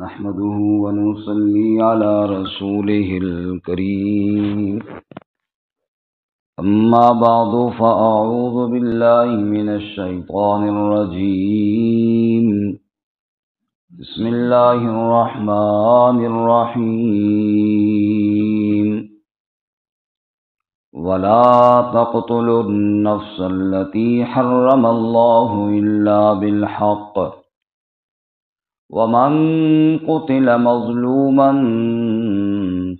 نحمده ونصلي على رسوله الكريم أما بعد فأعوذ بالله من الشيطان الرجيم بسم الله الرحمن الرحيم ولا تقتلوا النفس التي حرم الله إلا بالحق ومن قتل مظلوما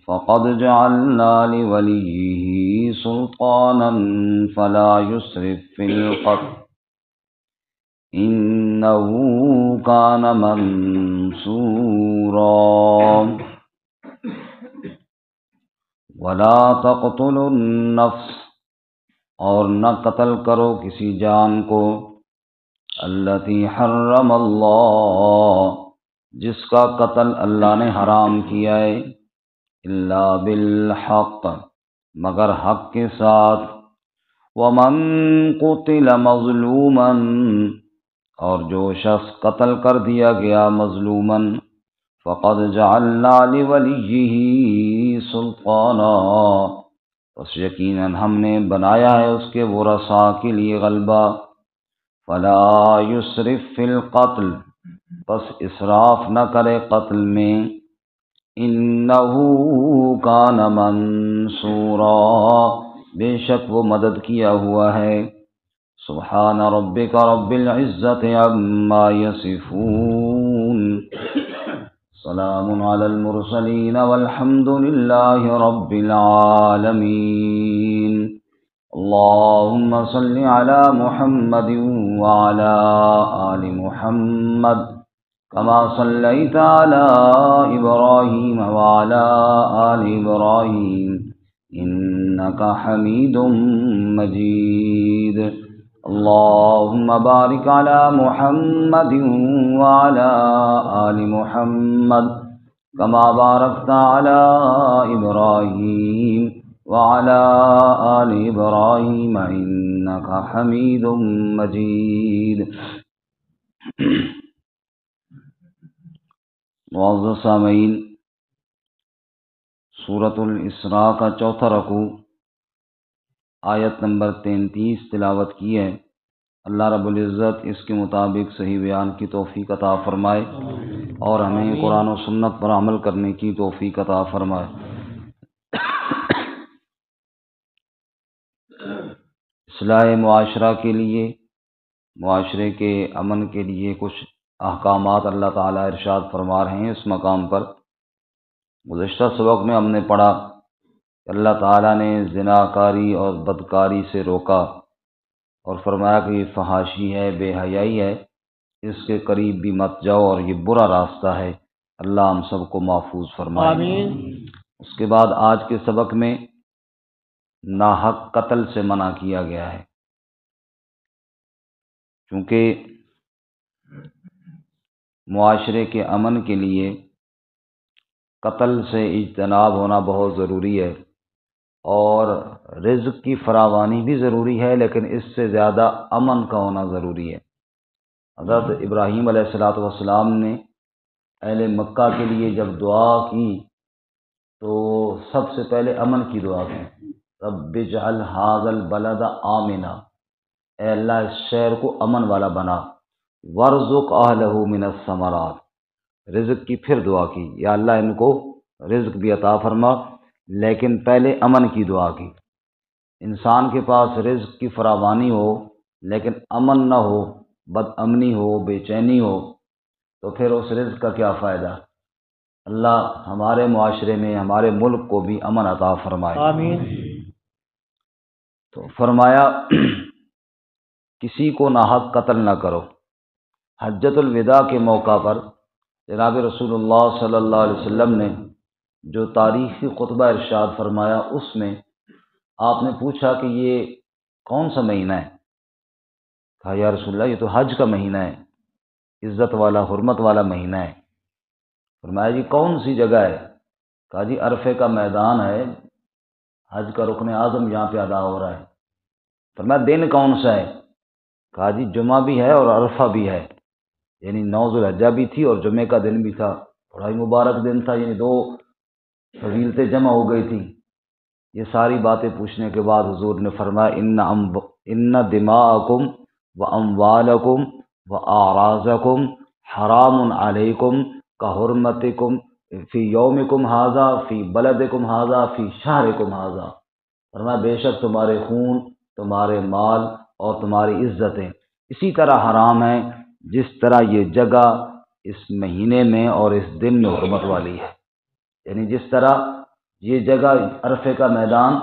فقد جعلنا لوليه سلطانا فلا يسرف في القتل إنه كان منصورا ولا تقتلوا النفس اور نہ قتل کرو کسی جان کو التی حرم اللہ جس کا قتل اللہ نے حرام کیا ہے الا بالحق مگر حق کے ساتھ ومن قتل مظلوما اور جو شخص قتل کر دیا گیا مظلوما فقد جعلنا لولیہ سلطانا پس یقیناً ہم نے بنایا ہے اس کے ورثاء کے لیے غلبہ فلا یسرف فی القتل پس اسراف نہ کرے قتل میں انہ کان منصورا بے شک وہ مدد کیا ہوا ہے سبحان ربک رب العزت عما یصفون سلام علی المرسلین والحمد للہ رب العالمین اللهم صل على محمد وعلى آل محمد كما صليت على إبراهيم وعلى آل إبراهيم إنك حميد مجيد اللهم بارك على محمد وعلى آل محمد كما باركت على إبراهيم وعلى آل إبراهيم إنك حميد مجيد معزز سامعین، سورۃ الاسراء کا چوتھا رکوع آیت نمبر 33 تلاوت کی ہے۔ اللہ رب العزت اس کے مطابق صحیح بیان کی توفیق عطا فرمائے اور ہمیں قرآن و سنت پر عمل کرنے کی توفیق عطا فرمائے۔ اصلاح معاشرہ کے لیے، معاشرے کے امن کے لیے کچھ احکامات اللہ تعالیٰ ارشاد فرما رہے ہیں۔ اس مقام پر گزشتہ سبق میں ہم نے پڑھا کہ اللہ تعالیٰ نے زناکاری اور بدکاری سے روکا اور فرمایا کہ یہ فحاشی ہے، بے حیائی ہے، اس کے قریب بھی مت جاؤ اور یہ برا راستہ ہے۔ اللہ ہم سب کو محفوظ فرمائے آمین۔ اس کے بعد آج کے سبق میں ناحق قتل سے منع کیا گیا ہے، چونکہ معاشرے کے امن کے لیے قتل سے اجتناب ہونا بہت ضروری ہے، اور رزق کی فراوانی بھی ضروری ہے، لیکن اس سے زیادہ امن کا ہونا ضروری ہے۔ حضرت ابراہیم علیہ السلام نے اہل مکہ کے لیے جب دعا کی تو سب سے پہلے امن کی دعا کی، رب اجعل ھذا البلد آمنا، اے اللہ اس شہر کو امن والا بنا، وارزق اہلہ من الثمرات، رزق کی پھر دعا کی، یا اللہ ان کو رزق بھی عطا فرما، لیکن پہلے امن کی دعا کی۔ انسان کے پاس رزق کی فراوانی ہو لیکن امن نہ ہو، بد امنی ہو، بے چینی ہو، تو پھر اس رزق کا کیا فائدہ؟ اللہ ہمارے معاشرے میں، ہمارے ملک کو بھی امن عطا فرمائے آمین۔ تو فرمایا کسی کو ناحق قتل نہ کرو۔ حجۃ الوداع کے موقع پر جناب رسول اللہ صلی اللہ علیہ وسلم نے جو تاریخی خطبہ ارشاد فرمایا، اس میں آپ نے پوچھا کہ یہ کون سا مہینہ ہے؟ کہا یا رسول اللہ یہ تو حج کا مہینہ ہے، عزت والا، حرمت والا مہینہ ہے۔ فرمایا جی کون سی جگہ ہے؟ کہا جی عرفے کا میدان ہے، حج کا رکن اعظم یہاں پہ ادا ہو رہا ہے۔ فرمایا دن کون سا ہے؟ کہا جی جمعہ بھی ہے اور عرفہ بھی ہے، یعنی 9 ذوالحجہ بھی تھی اور جمعے کا دن بھی تھا۔ بڑا ہی مبارک دن تھا، یعنی دو فضیلتیں جمع ہو گئی تھیں۔ یہ ساری باتیں پوچھنے کے بعد حضور نے فرمایا ان دماءکم و اموالکم و اعراضکم حرام علیکم کحرمتکم فی یومکم ھذا فی بلدکم ھذا فی شہرکم ھذا۔ فرمایا بے شک تمہارے خون، تمہارے مال اور تمہاری عزتیں اسی طرح حرام ہیں جس طرح یہ جگہ اس مہینے میں اور اس دن میں حرمت والی ہے۔ یعنی جس طرح یہ جگہ عرفے کا میدان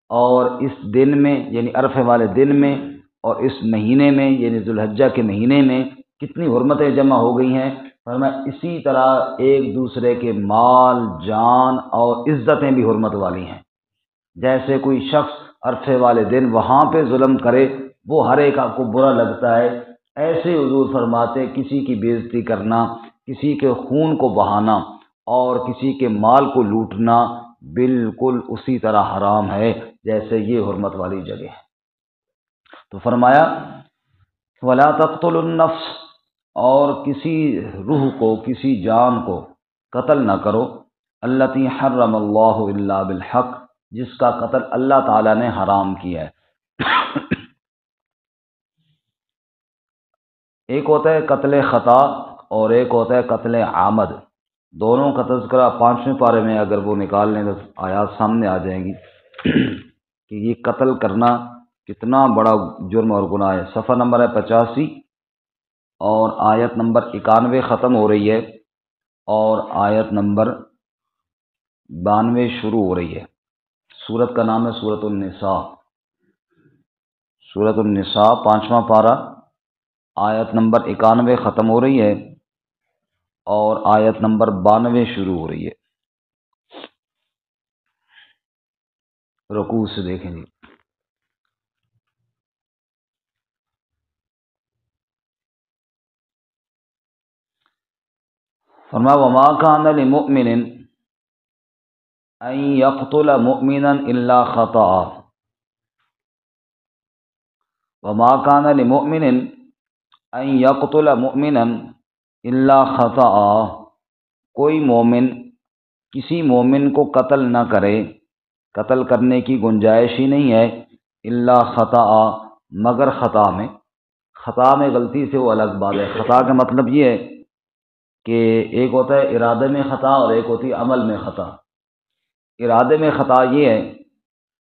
اور اس دن میں یعنی عرفے والے دن میں اور اس مہینے میں یعنی ذوالحجہ کے مہینے میں کتنی حرمتیں جمع ہو گئی ہیں، فرمایا اسی طرح ایک دوسرے کے مال، جان اور عزتیں بھی حرمت والی ہیں۔ جیسے کوئی شخص عرفے والے دن وہاں پہ ظلم کرے وہ ہر ایک آپ کو برا لگتا ہے، ایسے حضور فرماتے کسی کی بے عزتی کرنا، کسی کے خون کو بہانا اور کسی کے مال کو لوٹنا بالکل اسی طرح حرام ہے جیسے یہ حرمت والی جگہ ہے۔ تو فرمایا وَلَا تَقْتُلُوا النَّفْسَ، اور کسی روح کو، کسی جان کو قتل نہ کرو، الَّتِي حَرَّمَ اللَّهُ إِلَّا بِالْحَقِّ، جس کا قتل اللہ تعالیٰ نے حرام کیا ہے۔ ایک ہوتا ہے قتل خطا اور ایک ہوتا ہے قتل عامد۔ دونوں کا تذکرہ 5ویں پارے میں اگر وہ نکال لیں تو آیات سامنے آ جائیں گی کہ یہ قتل کرنا کتنا بڑا جرم اور گناہ ہے۔ صفحہ نمبر ہے 85 اور آیت نمبر 91 ختم ہو رہی ہے اور آیت نمبر 92 شروع ہو رہی ہے۔ سورت کا نام ہے سورۃ النساء۔ سورۃ النساء 5واں پارہ، آیت نمبر 91 ختم ہو رہی ہے اور آیت نمبر 92 شروع ہو رہی ہے۔ رکوع سے دیکھیں جی۔ فرمایا وما كان لمؤمن ان يقتل مؤمنا الا خطأ، وما كان لمؤمن ان يقتل مؤمنا الا خطأ، کوئی مومن کسی مومن کو قتل نہ کرے، قتل کرنے کی گنجائش ہی نہیں ہے، الا خطأ، مگر خطا میں۔ خطا میں غلطی سے وہ الگ بات ہے۔ خطا کا مطلب یہ ہے کہ ایک ہوتا ہے ارادے میں خطا اور ایک ہوتی ہے عمل میں خطا۔ ارادے میں خطا یہ ہے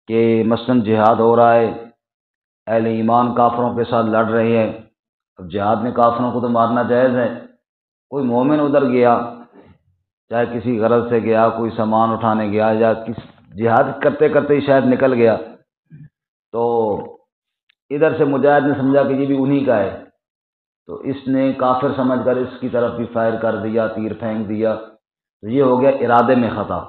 کہ مثلاً جہاد ہو رہا ہے، اہل ایمان کافروں کے ساتھ لڑ رہے ہیں، اب جہاد میں کافروں کو تو مارنا جائز ہے، کوئی مومن ادھر گیا، چاہے کسی غرض سے گیا، کوئی سامان اٹھانے گیا یا جہاد کرتے کرتے ہی شاید نکل گیا، تو ادھر سے مجاہد نے سمجھا کہ یہ بھی انہی کا ہے، تو اس نے کافر سمجھ کر اس کی طرف بھی فائر کر دیا، تیر پھینک دیا، تو یہ ہو گیا ارادے میں خطا،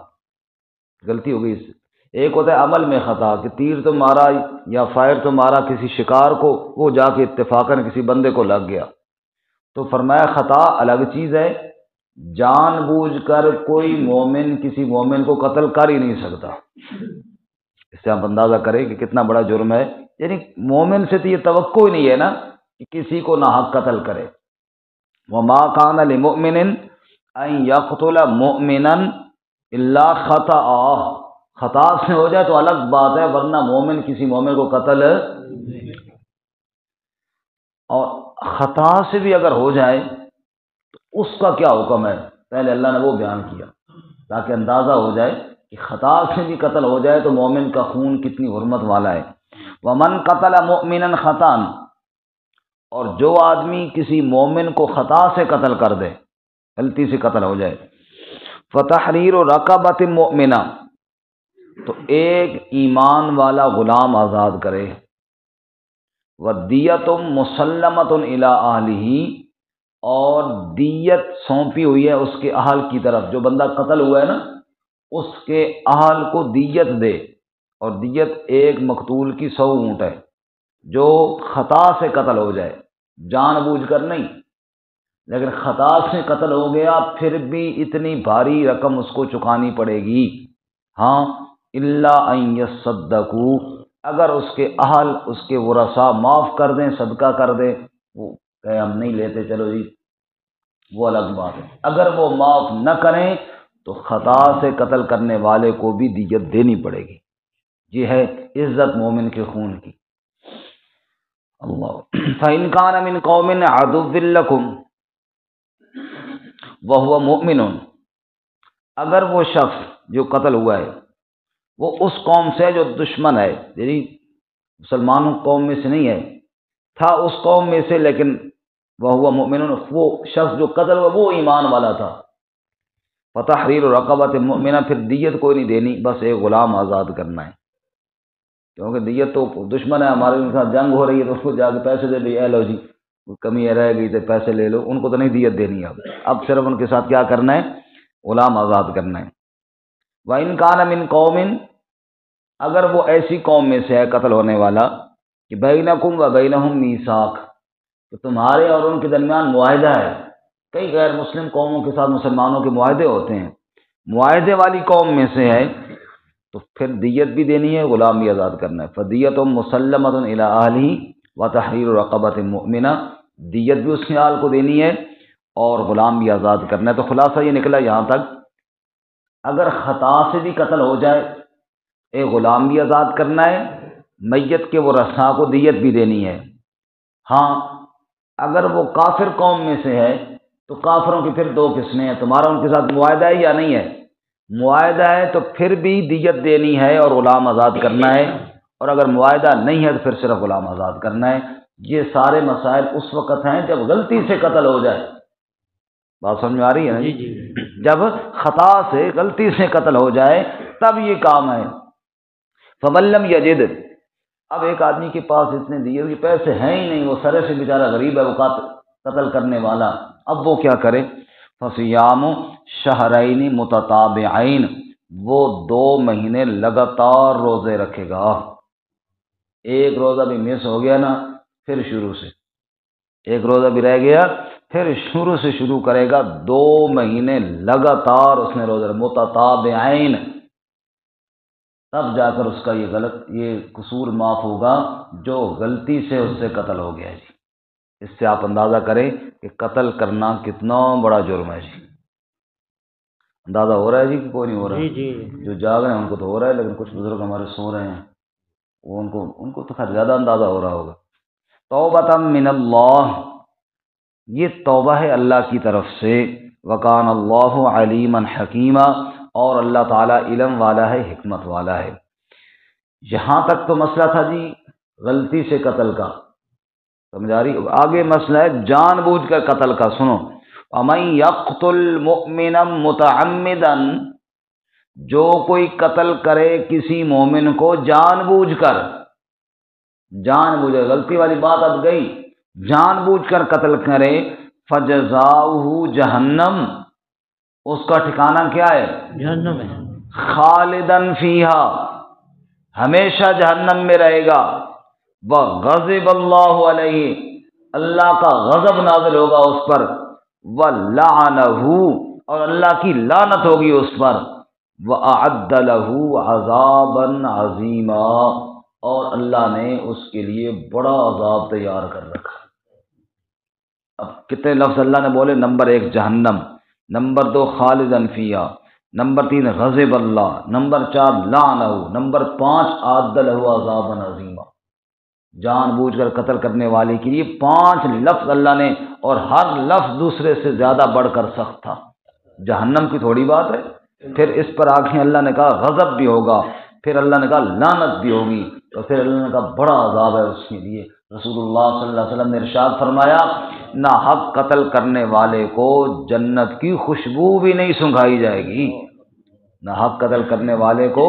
غلطی ہو گئی اس سے۔ ایک ہوتا ہے عمل میں خطا کہ تیر تو مارا یا فائر تو مارا کسی شکار کو، وہ جا کے اتفاقاً کسی بندے کو لگ گیا، تو فرمایا خطا الگ چیز ہے، جان بوجھ کر کوئی مومن کسی مومن کو قتل کر ہی نہیں سکتا۔ اس سے آپ اندازہ کریں کہ کتنا بڑا جرم ہے، یعنی مومن سے تو یہ توقع ہی نہیں ہے نا کہ کسی کو ناحق قتل کرے۔ وما كان لمؤمن ان يقتل مؤمنا الا خطأ، خطا سے ہو جائے تو الگ بات ہے، ورنہ مومن کسی مومن کو قتل، اور خطا سے بھی اگر ہو جائے تو اس کا کیا حکم ہے، پہلے اللہ نے وہ بیان کیا تاکہ اندازہ ہو جائے کہ خطا سے بھی قتل ہو جائے تو مومن کا خون کتنی حرمت والا ہے۔ ومن قتل مؤمنا خطأ، اور جو آدمی کسی مومن کو خطا سے قتل کر دے، غلطی سے قتل ہو جائے، فتحریر رقبۃ مؤمنہ، تو ایک ایمان والا غلام آزاد کرے، ودیۃ مسلمۃ الی اہلہ، اور دیت سونپی ہوئی ہے اس کے اہل کی طرف، جو بندہ قتل ہوا ہے نا اس کے اہل کو دیت دے، اور دیت ایک مقتول کی 100 اونٹ ہے، جو خطا سے قتل ہو جائے، جان بوجھ کر نہیں، لیکن خطا سے قتل ہو گیا پھر بھی اتنی بھاری رقم اس کو چکانی پڑے گی، ہاں الا ان یصدقوا، اگر اس کے اہل، اس کے ورثاء معاف کر دیں، صدقہ کر دیں، وہ کہے ہم نہیں لیتے، چلو جی وہ الگ بات ہے۔ اگر وہ معاف نہ کریں تو خطا سے قتل کرنے والے کو بھی دیت دینی پڑے گی۔ یہ ہے عزت مومن کے خون کی۔ اللہ فَإِنْ كَانَ مِنْ قَوْمٍ عَدُوٍّ لَكُمْ وَهُوَ مُؤْمِنٌ، اگر وہ شخص جو قتل ہوا ہے وہ اس قوم سے جو دشمن ہے، یعنی مسلمانوں قوم میں سے نہیں ہے، تھا اس قوم میں سے، لیکن وَهُوَ مُؤْمِنٌ، وہ شخص جو قتل ہوا وہ ایمان والا تھا، فَتَحْرِيرُ رَقَبَةٍ مُؤْمِنَةٍ، پھر دیت کوئی نہیں دینی، بس ایک غلام آزاد کرنا ہے، کیونکہ دیت تو دشمن ہے ہمارے، ان کے ساتھ جنگ ہو رہی ہے تو اس کو جا کے پیسے دے دیں، اے لو جی کمی رہ گئی تو پیسے لے لو، ان کو تو نہیں دیت دینی ہے، اب صرف ان کے ساتھ کیا کرنا ہے، غلام آزاد کرنا ہے۔ وَإِنْ كَانَ مِنْ قَوْمٍ، اگر وہ ایسی قوم میں سے ہے قتل ہونے والا کہ بَيْنَكُمْ وَبَيْنَهُمْ مِيثَاقٌ، تو تمہارے اور ان کے درمیان معاہدہ ہے، کئی غیر مسلم قوموں کے ساتھ مسلمانوں کے معاہدے ہوتے ہیں، معاہدے والی قوم میں سے ہے تو پھر دیت بھی دینی ہے، غلام بھی آزاد کرنا ہے۔ فَدِيَةٌ مُسَلَّمَةٌ إِلَىٰ أَهْلِهِ وَتَحْرِيرُ رَقَبَةٍ مُؤْمِنَةٍ، دیت بھی اس خیال کو دینی ہے اور غلام بھی آزاد کرنا ہے۔ تو خلاصہ یہ نکلا یہاں تک، اگر خطا سے بھی قتل ہو جائے ایک غلام بھی آزاد کرنا ہے، میت کے ورثاء کو دیت بھی دینی ہے۔ ہاں اگر وہ کافر قوم میں سے ہے تو کافروں کی پھر دو قسمیں ہیں، تمہارا ان کے ساتھ معاہدہ ہے یا نہیں ہے، معاہدہ ہے تو پھر بھی دیت دینی ہے اور غلام آزاد کرنا ہے، اور اگر معاہدہ نہیں ہے تو پھر صرف غلام آزاد کرنا ہے۔ یہ سارے مسائل اس وقت ہیں جب غلطی سے قتل ہو جائے، بات سمجھ میں آ رہی ہے نا جی؟ جب خطا سے غلطی سے قتل ہو جائے تب یہ کام ہے۔ فَمَن لَّمْ يَجِدْ، اب ایک آدمی کے پاس اتنے دیے ہوئے پیسے ہیں ہی نہیں، وہ سرے سے بیچارہ غریب ہے، وہ قتل کرنے والا، اب وہ کیا کرے؟ فَصِيَامُ شَهْرَيْنِ مُتَتَابِعَيْنِ، وہ 2 مہینے لگاتار روزے رکھے گا، ایک روزہ بھی مس ہو گیا نا پھر شروع سے، ایک روزہ بھی رہ گیا پھر شروع سے شروع کرے گا، 2 مہینے لگاتار اس نے روزہ متتابعین، تب جا کر اس کا یہ قصور معاف ہوگا جو غلطی سے اس سے قتل ہو گیا ہے جی۔ اس سے آپ اندازہ کریں کہ قتل کرنا کتنا بڑا جرم ہے جی۔ اندازہ ہو رہا ہے جی کہ کوئی نہیں ہو رہا؟ جی جو جاگ رہے ہیں ان کو تو ہو رہا ہے، لیکن کچھ بزرگ ہمارے سو رہے ہیں، وہ ان کو تو خیر زیادہ اندازہ ہو رہا ہوگا۔ توبۃ من اللہ، یہ توبہ ہے اللہ کی طرف سے، وکان اللہ علیما حکیما، اور اللہ تعالیٰ علم والا ہے، حکمت والا ہے۔ یہاں تک تو مسئلہ تھا جی غلطی سے قتل کا، سمجھ آ رہی؟ آگے مسئلہ ہے جان بوجھ کر قتل کا، سنو، وَمَن يَقْتُلْ مُؤْمِنًا مُتَعَمِّدًا، جو کوئی قتل کرے کسی مومن کو جان بوجھ کر، جان بوجھ، غلطی والی بات اب گئی، جان بوجھ کر قتل کرے، فَجَزَاؤُهُ جہنم، اس کا ٹھکانہ کیا ہے؟ جہنم ہے، خالدن فیہا، ہمیشہ جہنم میں رہے گا، وغضب اللہ علیہ، اللہ کا غضب نازل ہوگا اس پر، ولعنہ، اور اللہ کی لعنت ہوگی اس پر، واعد لہ عذابا عظیما، اور اللہ نے اس کے لیے بڑا عذاب تیار کر رکھا۔ اب کتنے لفظ اللہ نے بولے؟ نمبر 1 جہنم، نمبر 2 خالدن فیہا، نمبر 3 غضب اللہ، نمبر 4 لعنہ، نمبر 5 اعد لہ عذابا عظیما۔ جان بوجھ کر قتل کرنے والے کے لیے 5 لفظ اللہ نے، اور ہر لفظ دوسرے سے زیادہ بڑھ کر سخت تھا۔ جہنم کی تھوڑی بات ہے، پھر اس پر آگے اللہ نے کہا غضب بھی ہوگا، پھر اللہ نے کہا لعنت بھی ہوگی، اور پھر اللہ نے کہا بڑا عذاب ہے اس کے لیے۔ رسول اللہ صلی اللہ علیہ وسلم نے ارشاد فرمایا، نہ حق قتل کرنے والے کو جنت کی خوشبو بھی نہیں سنگھائی جائے گی، نہ حق قتل کرنے والے کو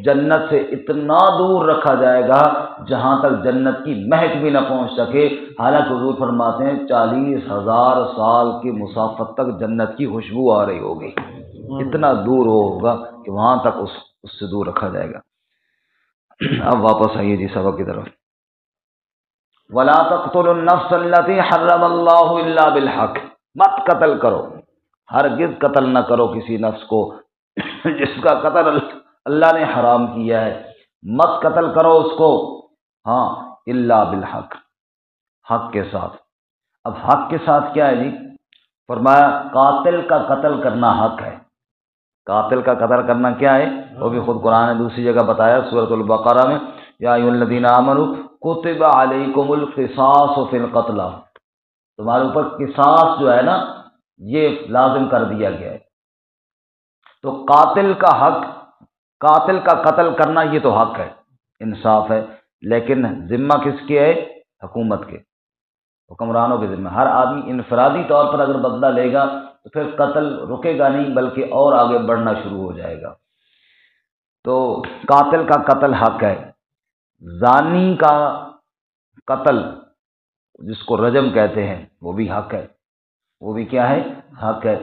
جنت سے اتنا دور رکھا جائے گا جہاں تک جنت کی مہک بھی نہ پہنچ سکے۔ حالانکہ حضور فرماتے ہیں 40,000 سال کی مسافت تک جنت کی خوشبو آ رہی ہوگی، اتنا دور ہوگا کہ وہاں تک اس سے دور رکھا جائے گا۔ اب واپس آئیے جی سبق کی طرف۔ وَلَا تَقْتُلُوا النَّفْسَ الَّتِي حَرَّمَ اللَّهُ إِلَّا بِالْحَقِّ، مت قتل کرو، ہرگز قتل نہ کرو کسی نفس کو جس کا قتل اللہ نے حرام کیا ہے، مت قتل کرو اس کو، ہاں الا بالحق، حق کے ساتھ۔ اب حق کے ساتھ کیا ہے جی؟ فرمایا قاتل کا قتل کرنا حق ہے۔ قاتل کا قتل کرنا کیا ہے؟ وہ بھی خود قرآن نے دوسری جگہ بتایا سورۃ البقرہ میں، یا ایھا الذین آمنوا کتب علیکم القصاص فی القتلی، تمہارے اوپر قصاص جو ہے نا یہ لازم کر دیا گیا ہے۔ تو قاتل کا حق، قاتل کا قتل کرنا یہ تو حق ہے، انصاف ہے، لیکن ذمہ کس کے ہے؟ حکومت کے، حکمرانوں کے ذمہ۔ ہر آدمی انفرادی طور پر اگر بدلہ لے گا تو پھر قتل رکے گا نہیں بلکہ اور آگے بڑھنا شروع ہو جائے گا۔ تو قاتل کا قتل حق ہے۔ زانی کا قتل جس کو رجم کہتے ہیں وہ بھی حق ہے، وہ بھی کیا ہے؟ حق ہے۔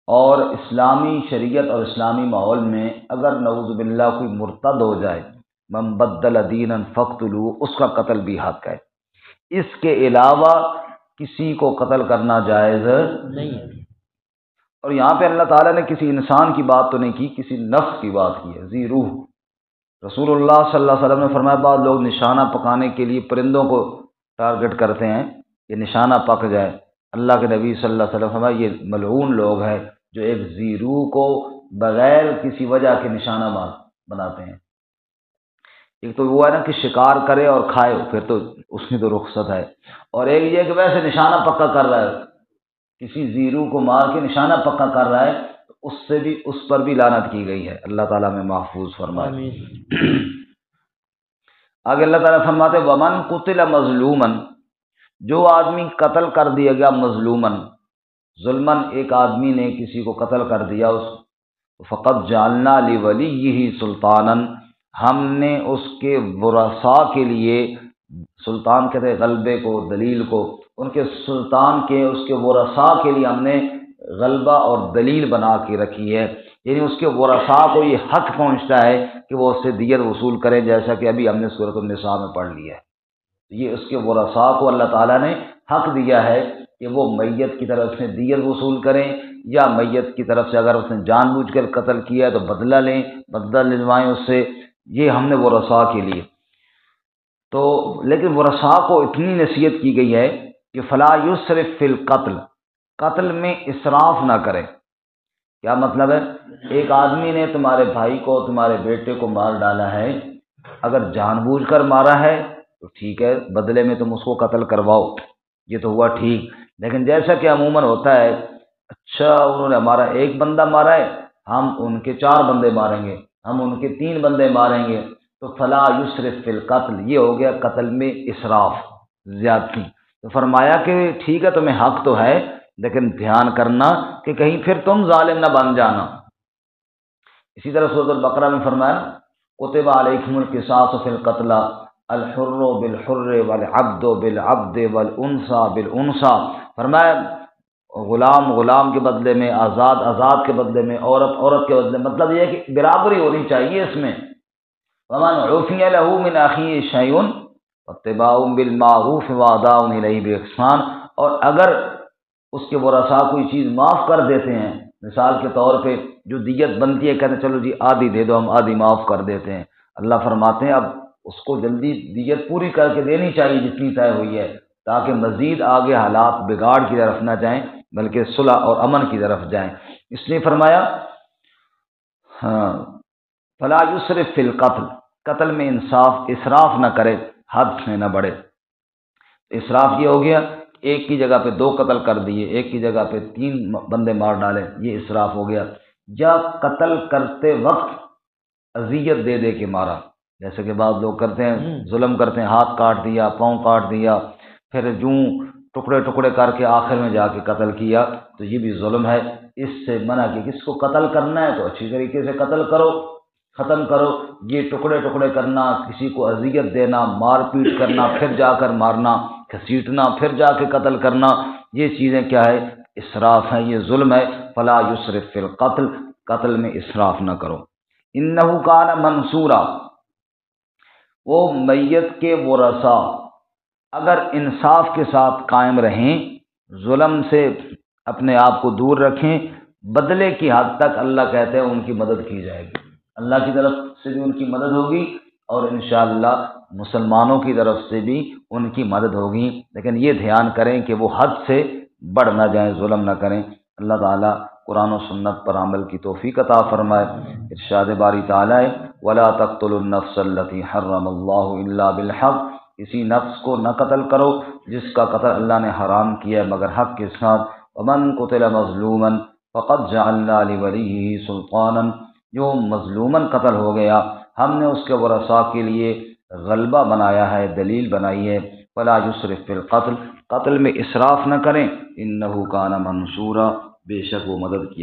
اور اسلامی شریعت اور اسلامی ماحول میں اگر نعوذ باللہ کوئی مرتد ہو جائے، من بدل دینا فقتلوہ، اس کا قتل بھی حق ہے۔ اس کے علاوہ کسی کو قتل کرنا جائز نہیں ہے۔ اور یہاں پہ اللہ تعالیٰ نے کسی انسان کی بات تو نہیں کی، کسی نفس کی بات کی ہے، ذی روح۔ رسول اللہ صلی اللہ علیہ وسلم نے فرمایا بعض لوگ نشانہ پکانے کے لیے پرندوں کو ٹارگٹ کرتے ہیں کہ نشانہ پک جائے۔ اللہ کے نبی صلی اللہ علیہ وسلم نے فرمایا یہ ملعون لوگ ہیں جو ایک ذی روح کو بغیر کسی وجہ کے نشانہ بناتے ہیں۔ ایک تو وہ ہے نا کہ شکار کرے اور کھائے، پھر تو اس کی تو رخصت ہے، اور ایک یہ کہ ویسے نشانہ پکا کر رہا ہے، کسی ذی روح کو مار کے نشانہ پکا کر رہا ہے، تو اس سے بھی، اس پر بھی لعنت کی گئی ہے۔ اللہ تعالیٰ میں محفوظ فرمائے۔ آگے اللہ تعالیٰ فرماتے ومن قتل مظلوما، جو آدمی قتل کر دیا گیا مظلومن، ظلمن ایک آدمی نے کسی کو قتل کر دیا، اس فقط جعلنا لولیہ سلطانا، ہم نے اس کے ورثاء کے لیے، سلطان کہتے ہیں غلبے کو، دلیل کو، ان کے سلطان کے، اس کے ورثاء کے لیے ہم نے غلبہ اور دلیل بنا کے رکھی ہے، یعنی اس کے ورثاء کو یہ حق پہنچتا ہے کہ وہ اس سے دیت وصول کریں، جیسا کہ ابھی ہم نے سورۃ النساء میں پڑھ لیا ہے۔ یہ اس کے ورثاء کو اللہ تعالیٰ نے حق دیا ہے کہ وہ میت کی طرف سے دیت وصول کریں، یا میت کی طرف سے اگر اس نے جان بوجھ کر قتل کیا ہے تو بدلہ لیں، بدلہ لنوائیں اس سے، یہ ہم نے ورثاء کے لیے۔ تو لیکن ورثاء کو اتنی نصیحت کی گئی ہے کہ فلا یسرف فی القتل، قتل میں اسراف نہ کرے۔ کیا مطلب ہے؟ ایک آدمی نے تمہارے بھائی کو، تمہارے بیٹے کو مار ڈالا ہے، اگر جان بوجھ کر مارا ہے تو ٹھیک ہے، بدلے میں تم اس کو قتل کرواؤ، یہ تو ہوا ٹھیک، لیکن جیسا کہ عموماً ہوتا ہے، اچھا انہوں نے ہمارا ایک بندہ مارا ہے، ہم ان کے 4 بندے ماریں گے، ہم ان کے 3 بندے ماریں گے، تو فلا یسرف فی القتل، یہ ہو گیا قتل میں اسراف، زیادتی۔ تو فرمایا کہ ٹھیک ہے تمہیں حق تو ہے، لیکن دھیان کرنا کہ کہیں پھر تم ظالم نہ بن جانا۔ اسی طرح سورۃ البقرہ میں فرمایا کتب علیکم القصاص فی القتلی الحر بالحر والعبد بالعبد والانثى بالانثى، فرمایا غلام غلام کے بدلے میں، آزاد آزاد کے بدلے میں، عورت عورت کے بدلے میں، مطلب یہ ہے کہ برابری ہونی چاہیے اس میں۔ ومن عفی لہ من اخیہ شیء فاتباع بالمعروف واداء الیہ باحسان، اور اگر اس کے ورثاء کوئی چیز معاف کر دیتے ہیں، مثال کے طور پہ جو دیت بنتی ہے، کہتے ہیں چلو جی آدھی دے دو، ہم آدھی معاف کر دیتے ہیں، اللہ فرماتے ہیں اب اس کو جلدی دیت پوری کر کے دینی چاہیے جتنی طے ہوئی ہے، تاکہ مزید آگے حالات بگاڑ کی طرف نہ جائیں بلکہ صلح اور امن کی طرف جائیں۔ اس لیے فرمایا فلا یسرف فی القتل، قتل میں انصاف، اسراف نہ کرے، حد میں نہ بڑھے۔ اسراف یہ ہو گیا ایک کی جگہ پہ 2 قتل کر دیے، ایک کی جگہ پہ 3 بندے مار ڈالے، یہ اسراف ہو گیا۔ یا قتل کرتے وقت اذیت دے دے کے مارا، جیسے کہ بعض لوگ کرتے ہیں، ظلم کرتے ہیں، ہاتھ کاٹ دیا، پاؤں کاٹ دیا، پھر یوں ٹکڑے ٹکڑے کر کے آخر میں جا کے قتل کیا، تو یہ بھی ظلم ہے۔ اس سے منع کہ کس کو قتل کرنا ہے تو اچھی طریقے سے قتل کرو، ختم کرو، یہ ٹکڑے ٹکڑے کرنا، کسی کو اذیت دینا، مار پیٹ کرنا، پھر جا کر مارنا، گھسیٹنا، پھر جا کے قتل کرنا، یہ چیزیں کیا ہے؟ اسراف ہیں، یہ ظلم ہے۔ فلا یسرف فی القتل، قتل میں اسراف نہ کرو۔ انہ کان منصورا، وہ میت کے ورثاء اگر انصاف کے ساتھ قائم رہیں، ظلم سے اپنے آپ کو دور رکھیں، بدلے کی حد تک اللہ کہتے ہیں ان کی مدد کی جائے گی، اللہ کی طرف سے بھی ان کی مدد ہوگی، اور انشاءاللہ مسلمانوں کی طرف سے بھی ان کی مدد ہوگی، لیکن یہ دھیان کریں کہ وہ حد سے بڑھ نہ جائیں، ظلم نہ کریں۔ اللہ تعالیٰ قرآن و سنت پر عمل کی توفیق عطا فرمائے۔ ارشاد باری تعالیٰ ہے وَلَا تَقْتُلُوا النَّفْسَ الَّتِي حَرَّمَ اللَّهُ إِلَّا بِالْحَقِّ، کسی نفس کو نہ قتل کرو جس کا قتل اللہ نے حرام کیا ہے مگر حق کے ساتھ۔ وَمَن قُتِلَ مَظْلُومًا فَقَدْ جَعَلْنَا لِوَلِيِّهِ سُلْطَانًا، جو مظلوماً قتل ہو گیا ہم نے اس کے ورثاء کے لیے غلبہ بنایا ہے، دلیل بنائی ہے۔ فَلَا يُسْرِف فِی القتل، قتل میں اسراف نہ کریں، إِنَّهُ كَانَ مَنصُورًا، بے شک وہ مدد کیا